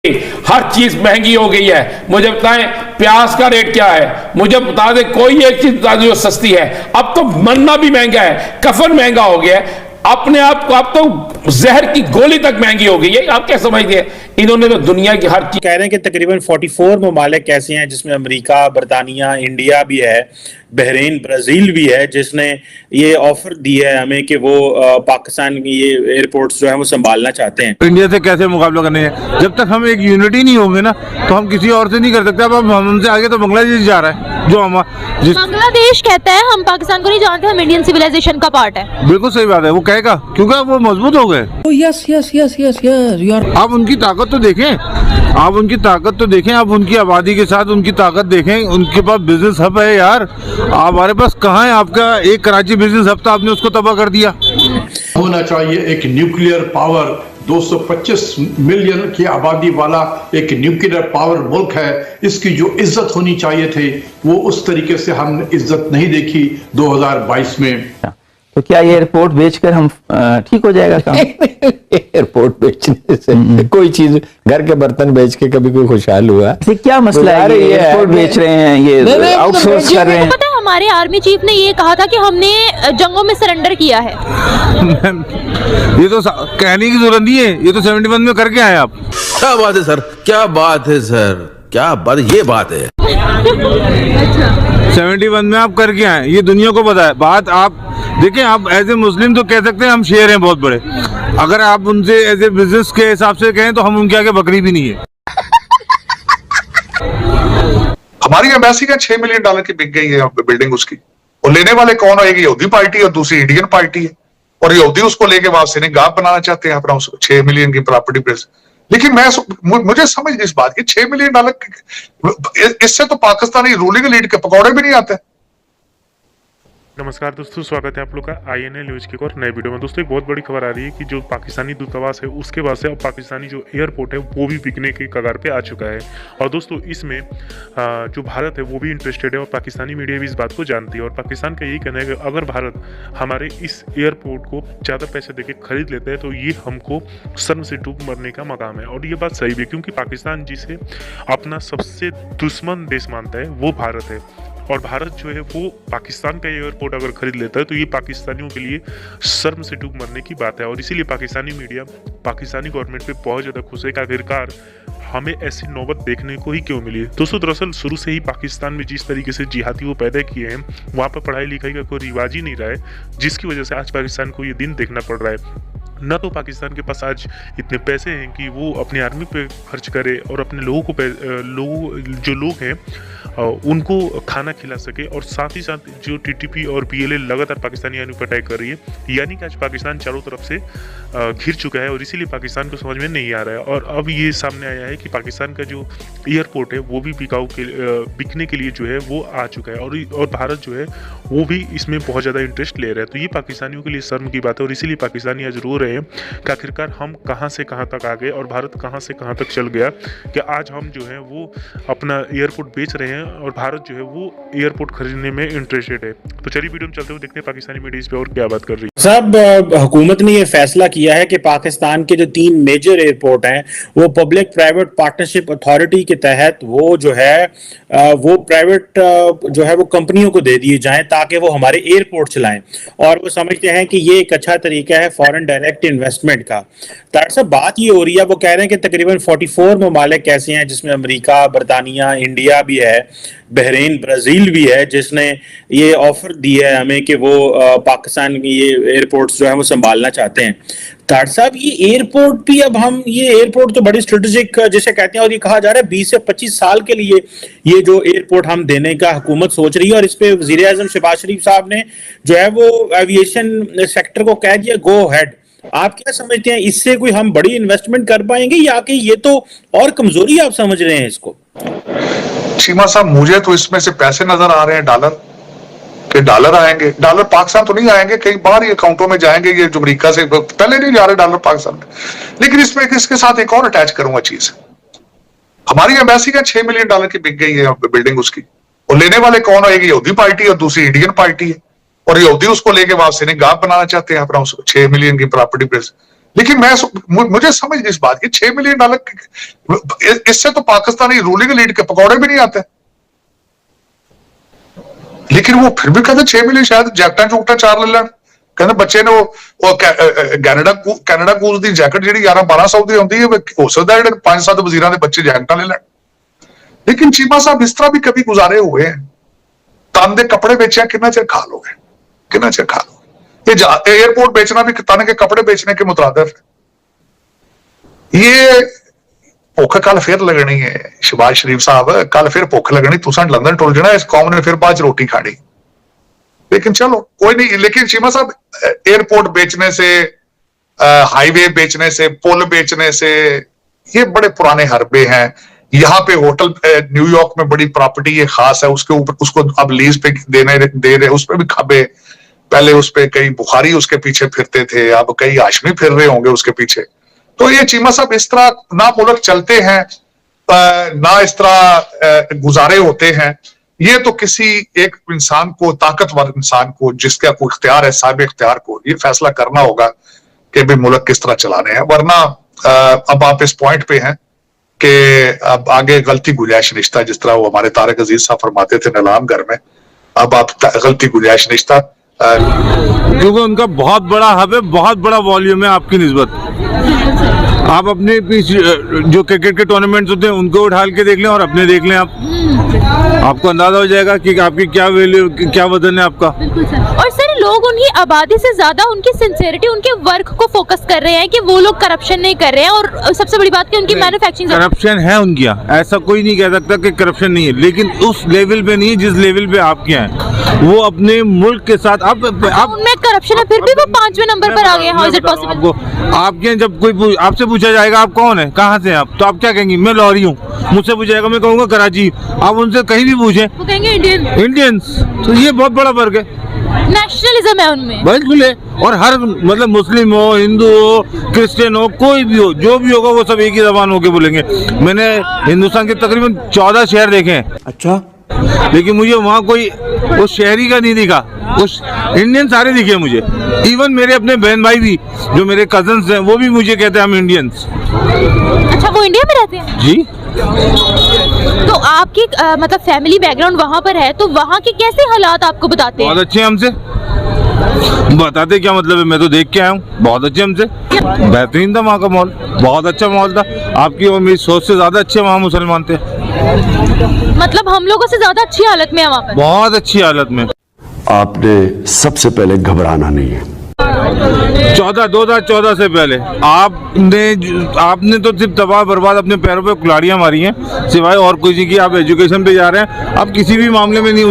हर चीज महंगी हो गई है। मुझे बताएं प्याज का रेट क्या है, मुझे बता दें कोई एक चीज बता दें जो सस्ती है। अब तो मरना भी महंगा है, कफन महंगा हो गया है, अपने आप को अब तो जहर की गोली तक महंगी हो गई है। आप क्या समझते हैं? इन्होंने तो दुनिया की हर चीज कह रहे हैं कि तकरीबन 44 ममालिक ऐसे हैं जिसमें अमेरिका, बरतानिया, इंडिया भी है, बहरीन, ब्राजील भी है, जिसने ये ऑफर दी है हमें कि वो पाकिस्तान की ये एयरपोर्ट्स जो है वो संभालना चाहते हैं। इंडिया से कैसे मुकाबला करने है? जब तक हम एक यूनिटी नहीं होंगे ना तो हम किसी और से नहीं कर सकते। अब हमसे आगे तो बांग्लादेश जा रहा है, जो हम बांग्लादेश कहता है हम पाकिस्तान को नहीं जानते, हम इंडियन सिविलाइजेशन का पार्ट है। बिल्कुल सही बात है, वो कहेगा क्योंकि वो मजबूत हो गए। Yes yes yes yes yes यार, आप उनकी ताकत तो देखें, आप उनकी ताकत तो देखें, आप उनकी आबादी के साथ उनकी ताकत देखें। उनके पास बिजनेस हब है यार, हमारे पास कहाँ है? आपका एक कराची बिजनेस हब था, आपने उसको तबाह कर दिया। होना चाहिए एक न्यूक्लियर पावर, 225 मिलियन की आबादी वाला एक न्यूक्लियर पावर मुल्क है। इसकी जो इज्जत होनी चाहिए थी वो उस तरीके से हमने इज्जत नहीं देखी 2022 में। तो क्या ये एयरपोर्ट बेचकर हम ठीक हो जाएगा काम? एयरपोर्ट बेचने से कोई चीज, घर के बर्तन बेच के कभी कोई खुशहाल हुआ? क्या मसला है? ये एयरपोर्ट बेच रहे हैं, ये आउटसोर्स कर रहे हैं। पता है हमारे आर्मी चीफ ने ये कहा था कि हमने जंगों में सरेंडर किया है। ये तो कहने की जरूरत नहीं है, ये तो 71 में करके आए आप। क्या बात है सर, क्या बात है सर, क्या बात, ये बात है। 71 में आप करके आए, ये दुनिया को पता है। बात आप देखें, आप एज ए मुस्लिम तो कह सकते हैं हम शेर हैं बहुत बड़े, अगर आप उनसे एज ए बिजनेस के हिसाब से कहें तो हम उनके आगे बकरी भी नहीं है। हमारी एम्बेसी का $6 मिलियन की बिक गई है बिल्डिंग उसकी, और लेने वाले कौन है? एक यहूदी पार्टी और दूसरी इंडियन पार्टी है, और यहूदी उसको लेके वापस गाफ बनाना चाहते हैं अपना, उसको $6 मिलियन की प्रॉपर्टी पे। लेकिन मुझे समझ नहीं इस बात की, $6 मिलियन इससे तो पाकिस्तानी रूलिंग लीड के पकौड़े भी नहीं आते। नमस्कार दोस्तों, स्वागत है आप लोग का INA न्यूज के एक और नए वीडियो में। दोस्तों एक बहुत बड़ी खबर आ रही है कि जो पाकिस्तानी दूतावास है उसके बाद से अब पाकिस्तानी जो एयरपोर्ट है वो भी बिकने के कगार पे आ चुका है। और दोस्तों इसमें जो भारत है वो भी इंटरेस्टेड है और पाकिस्तानी मीडिया भी इस बात को जानती है। और पाकिस्तान का यही कहना है कि अगर भारत हमारे इस एयरपोर्ट को ज़्यादा पैसे देके खरीद लेता है तो ये हमको शर्म से डूब मरने का मकाम है। और ये बात सही भी है, क्योंकि पाकिस्तान जिसे अपना सबसे दुश्मन देश मानता है वो भारत है, और भारत जो है वो पाकिस्तान का एयरपोर्ट अगर खरीद लेता है तो ये पाकिस्तानियों के लिए शर्म से डूब मरने की बात है। और इसीलिए पाकिस्तानी मीडिया पाकिस्तानी गवर्नमेंट पे बहुत ज़्यादा खुश है कि आखिरकार हमें ऐसी नौबत देखने को ही क्यों मिली। दोस्तों दरअसल शुरू से ही पाकिस्तान में जिस तरीके से जिहादी वो पैदा किए हैं, वहाँ पर पढ़ाई लिखाई का कोई रिवाज ही नहीं रहा है, जिसकी वजह से आज पाकिस्तान को ये दिन देखना पड़ रहा है। न तो पाकिस्तान के पास आज इतने पैसे हैं कि वो अपनी आर्मी पे खर्च करे और अपने लोगों को जो लोग हैं उनको खाना खिला सके, और साथ ही साथ जो TTP और PLA लगातार पाकिस्तानी आर्मी पर अटैक कर रही है, यानी कि आज पाकिस्तान चारों तरफ से घिर चुका है और इसीलिए पाकिस्तान को समझ में नहीं आ रहा है। और अब ये सामने आया है कि पाकिस्तान का जो एयरपोर्ट है वो भी बिकने के लिए जो है वो आ चुका है, और भारत जो है वो भी इसमें बहुत ज़्यादा इंटरेस्ट ले रहा है। तो ये पाकिस्तानियों के लिए शर्म की बात है और इसीलिए पाकिस्तानी आज रो रहे हैं कि आखिरकार हम कहाँ से कहाँ तक आ गए और भारत कहाँ से कहाँ तक चल गया कि आज हम जो है वो अपना एयरपोर्ट बेच रहे हैं और भारत जो है वो एयरपोर्ट खरीदने में इंटरेस्टेड है। तो चलिए वीडियो में चलते हुए देखते हैं पाकिस्तानी मीडिया इस पे और क्या बात कर रही है। सब हुकूमत ने ये फैसला किया है कि पाकिस्तान के जो 3 मेजर एयरपोर्ट हैं वो पब्लिक प्राइवेट पार्टनरशिप अथॉरिटी के तहत वो जो है वो प्राइवेट जो है वो कंपनियों को दे दिए जाएं ताकि वो हमारे एयरपोर्ट चलाएं, और वो समझते हैं कि ये एक अच्छा तरीका है फॉरेन डायरेक्ट इन्वेस्टमेंट का। दरअसल बात ये हो रही है, वो कह रहे हैं कि तकरीबन 44 ममालिक ऐसे हैं जिसमें अमेरिका, बरतानिया, इंडिया भी है, बहरीन, ब्राजील भी है, जिसने ये ऑफर दी है हमें कि वो पाकिस्तान की ये एयरपोर्ट्स जो है वो संभालना चाहते हैं। तार साहब ये एयरपोर्ट भी, अब हम ये एयरपोर्ट तो बड़ी स्ट्रेटेजिक जिसे कहते हैं, और ये कहा जा रहा है 20 से 25 साल के लिए ये जो एयरपोर्ट हम देने का हुकूमत सोच रही है, और इस पे वजीर आजम शहबाज शरीफ साहब ने जो है वो एविएशन सेक्टर को कह दिया गो हेड। आप क्या समझते हैं, इससे कोई हम बड़ी इन्वेस्टमेंट कर पाएंगे या कि ये तो और कमजोरी आप समझ रहे हैं इसको? चीमा साहब, मुझे तो इसमें से पैसे नजर आ रहे हैं डॉलर के, डॉलर आएंगे। डॉलर पाकिस्तान तो नहीं आएंगे, कई बार ये अकाउंटों में जाएंगे, ये जो अमेरिका से पहले नहीं जा रहे डॉलर पाकिस्तान में। लेकिन इसमें इसके साथ एक और अटैच करूंगा चीज, हमारी एम्बेसी का $6 मिलियन की बिक गई है बिल्डिंग उसकी, और लेने वाले कौन है? एक यहूदी पार्टी और दूसरी इंडियन पार्टी है, और यहूदी उसको लेके वापस गाफ बनाना चाहते हैं अपना, उसको $6 मिलियन की प्रॉपर्टी पे। लेकिन मुझे समझ इस बात की $6 मिलियन इससे तो पाकिस्तानी रूलिंग लीड के पकौड़े भी नहीं आते, लेकिन वो फिर भी कहते 6 मिलियन शायद जैकटा चुकटा 4 ले लें। कहते बच्चे ने वो कैनेडा कूज की जैकेट जी 11-1200 की आती है, हो सकता है 5-7 वजीरां के बच्चे जैकटा ले लें। लेकिन चीमा साहब इस तरह भी कभी गुजारे हुए हैं, तन के कपड़े बेचे कितना चिर खा लोगे, कितना चिर खा लोगे। ये एयरपोर्ट बेचना भी तन के कपड़े बेचने के मुतरादिफ है। ये भुख कल फिर लगनी है शहबाज शरीफ साहब, कल फिर भुख लगनी, तुसा लंदन टुल जाना, इस कौम ने फिर बाद रोटी खानी। लेकिन चलो कोई नहीं। लेकिन चीमा साहब एयरपोर्ट बेचने से, हाईवे बेचने से, पुल बेचने से, ये बड़े पुराने हरबे हैं। यहाँ पे होटल न्यूयॉर्क में बड़ी प्रॉपर्टी ये खास है, उसके ऊपर उसको अब लीज पे दे रहे, उस पर भी खबे। पहले उस पे कई बुखारी उसके पीछे फिरते थे, अब कई हाशमी फिर रहे होंगे उसके पीछे। तो ये चीमा साहब इस तरह ना मुल्क चलते हैं, ना इस तरह गुजारे होते हैं। ये तो किसी एक इंसान को, ताकतवर इंसान को, जिसका कोई इख्तियार है, साहिब इख्तियार को ये फैसला करना होगा कि भाई मुल्क किस तरह चलाने हैं। वरना अब आप इस पॉइंट पे हैं कि अब आगे गलती गुंजाइश निश्ता, जिस तरह वो हमारे तारिक अजीज साहब फरमाते थे नलाम घर में, अब आप गलती गुंजाइश निश्ता, क्योंकि उनका बहुत बड़ा हब है, बहुत बड़ा वॉल्यूम है आपकी निस्बत। आप अपने जो क्रिकेट के टूर्नामेंट्स होते हैं उनको उठा के देख लें और अपने देख लें, आपको अंदाजा हो जाएगा कि आपकी क्या वैल्यू, क्या वजन है आपका। और सर लोग उन्हीं आबादी से ज्यादा उनकी सिंसियरिटी, उनके वर्क को फोकस कर रहे हैं कि वो लोग करप्शन नहीं कर रहे हैं। और सबसे बड़ी बात कि उनकी मैन्युफैक्चरिंग करप्शन है उनकी, ऐसा कोई नहीं कह सकता कि करप्शन नहीं है, लेकिन उस लेवल पे नहीं है जिस लेवल पे आपके हैं। वो अपने मुल्क के साथ आप उनमें करप्शन है, फिर भी वो 5वें नंबर पर आ गए। How is it possible? आपके जब कोई आपसे पूछा जाएगा आप कौन है, कहाँ से हैं आप, तो आप क्या कहेंगे? मैं लाहौरी हूँ। मुझसे पूछा जाएगा, मैं कहूँगा कराची। आप उनसे कहीं भी पूछें, वो कहेंगे इंडियंस। तो ये बहुत बड़ा फर्क है, नेशनलिज्म है उनमें, बिल्कुल है। और हर मतलब मुस्लिम हो, हिंदू हो, क्रिश्चियन हो, कोई भी हो, जो भी होगा वो सब एक ही जबान होके बोलेंगे। मैंने हिंदुस्तान के तकरीबन 14 शहर देखे हैं। अच्छा, लेकिन मुझे वहाँ कोई उस शहरी का नहीं दिखा, उस इंडियन सारे दिखे मुझे। इवन मेरे अपने बहन भाई भी जो मेरे कजन्स हैं वो भी मुझे कहते हैं हम इंडियंस। अच्छा, वो इंडिया में रहते हैं जी। तो आपकी मतलब फैमिली बैकग्राउंड वहाँ पर है, तो वहाँ के कैसे हालात आपको बताते हैं? बहुत अच्छे हमसे बताते, क्या मतलब है, मैं तो देख के आया हूँ। बहुत अच्छे हमसे, बेहतरीन था वहाँ का माहौल, बहुत अच्छा माहौल था। आपकी और मेरी सोच से ज्यादा अच्छे वहाँ मुसलमान थे, मतलब हम लोगों से ज्यादा अच्छी हालत में है वहाँ पर, बहुत अच्छी हालत में। आपने सबसे पहले घबराना नहीं है। 2014 से पहले आपने तो सिर्फ तबाह बर्बाद अपने पैरों पे कुल्हाड़ियां मारी हैं, सिवाय और कुछ नहीं की। आप एजुकेशन पे जा रहे हैं, आप किसी भी मामले में नहीं